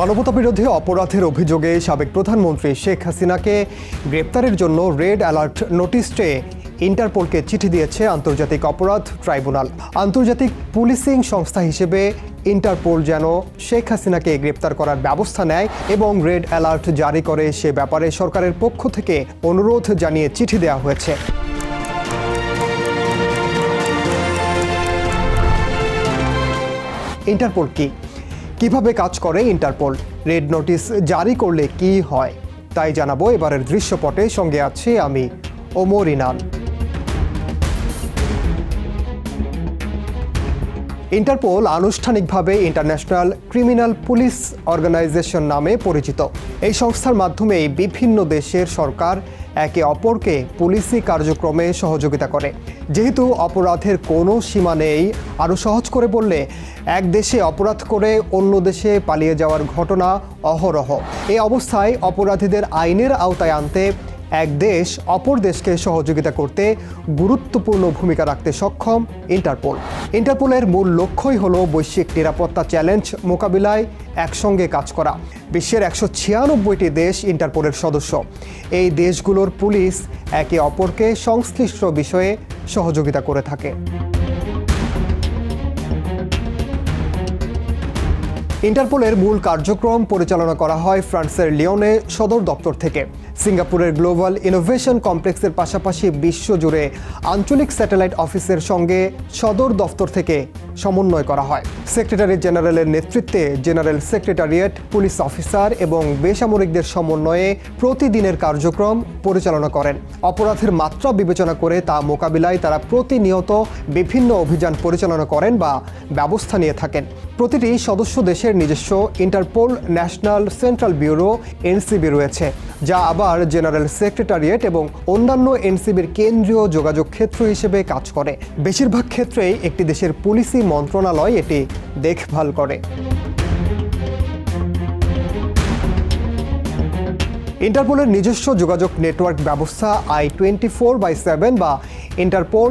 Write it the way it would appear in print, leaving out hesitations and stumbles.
মানবতাবিরোধী অপরাধের অভিযোগে সাবেক প্রধানমন্ত্রী শেখ হাসিনাকে গ্রেপ্তারের জন্য রেড অ্যালার্ট নোটিশ চেয়ে ইন্টারপোলকে চিঠি দিয়েছে আন্তর্জাতিক অপরাধ ট্রাইব্যুনাল। আন্তর্জাতিক পুলিশিং সংস্থা হিসেবে ইন্টারপোল যেন শেখ হাসিনাকে গ্রেপ্তার করার ব্যবস্থা নেয় এবং রেড অ্যালার্ট জারি করে সে ব্যাপারে সরকারের পক্ষ থেকে অনুরোধ জানিয়ে চিঠি দেওয়া হয়েছে। ইন্টারপোল কিভাবে কাজ করে ইন্টারপোল, রেড নোটিশ জারি করলে কি হয় তাই জানাবো এবারের দৃশ্যপটে। সঙ্গে আছে আমি ওমর ইনান। ইন্টারপোল আনুষ্ঠানিকভাবে ইন্টারন্যাশনাল ক্রিমিনাল পুলিশ অর্গানাইজেশন নামে পরিচিত। এই সংস্থার মাধ্যমে বিভিন্ন দেশের সরকার একে অপরকে পুলিশি কার্যক্রমে সহযোগিতা করে। যেহেতু অপরাধের কোনো সীমা নেই, আরও সহজ করে বললে এক দেশে অপরাধ করে অন্য দেশে পালিয়ে যাওয়ার ঘটনা অহরহ। এই অবস্থায় অপরাধীদের আইনের আওতায় আনতে এক দেশ অপর দেশকে সহযোগিতা করতে গুরুত্বপূর্ণ ভূমিকা রাখতে সক্ষম ইন্টারপোল। ইন্টারপোলের মূল লক্ষ্যই হলো বৈশ্বিক নিরাপত্তা চ্যালেঞ্জ মোকাবিলায় একসঙ্গে কাজ করা। বিশ্বের 196টি দেশ ইন্টারপোলের সদস্য। এই দেশগুলোর পুলিশ একে অপরকে সংশ্লিষ্ট বিষয়ে সহযোগিতা করে থাকে। ইন্টারপোলের মূল কার্যক্রম পরিচালনা করা হয় ফ্রান্সের লিওনে সদর দপ্তর থেকে। সিঙ্গাপুরের গ্লোবাল ইনোভেশন কমপ্লেক্সের পাশাপাশি বিশ্বজুড়ে আঞ্চলিক স্যাটেলাইট অফিসের সঙ্গে সদর দপ্তর থেকে সমন্বয় করা হয়। সেক্রেটারি জেনারেলের নেতৃত্বে জেনারেল সেক্রেটারিয়েট, পুলিশ অফিসার এবং বেসামরিকদের সমন্বয়ে প্রতিদিনের কার্যক্রম পরিচালনা করেন। অপরাধের মাত্রা বিবেচনা করে তা মোকাবিলায় তারা প্রতিনিয়ত বিভিন্ন অভিযান পরিচালনা করেন বা ব্যবস্থা নিয়ে থাকেন। প্রতিটি সদস্য দেশের নিজস্ব Interpol national central bureau NCB রয়েছে, যা আবার জেনারেল সেক্রেটারিয়েট এবং অন্যান্য এনসিবির কেন্দ্রীয় যোগাযোগ ক্ষেত্র হিসেবে কাজ করে। বেশিরভাগ ক্ষেত্রেই একটি দেশের পুলিশি মন্ত্রণালয় এটি দেখভাল করে। ইন্টারপোলের নিজস্ব যোগাযোগ নেটওয়ার্ক ব্যবস্থা I24/7 বা ইন্টারপোল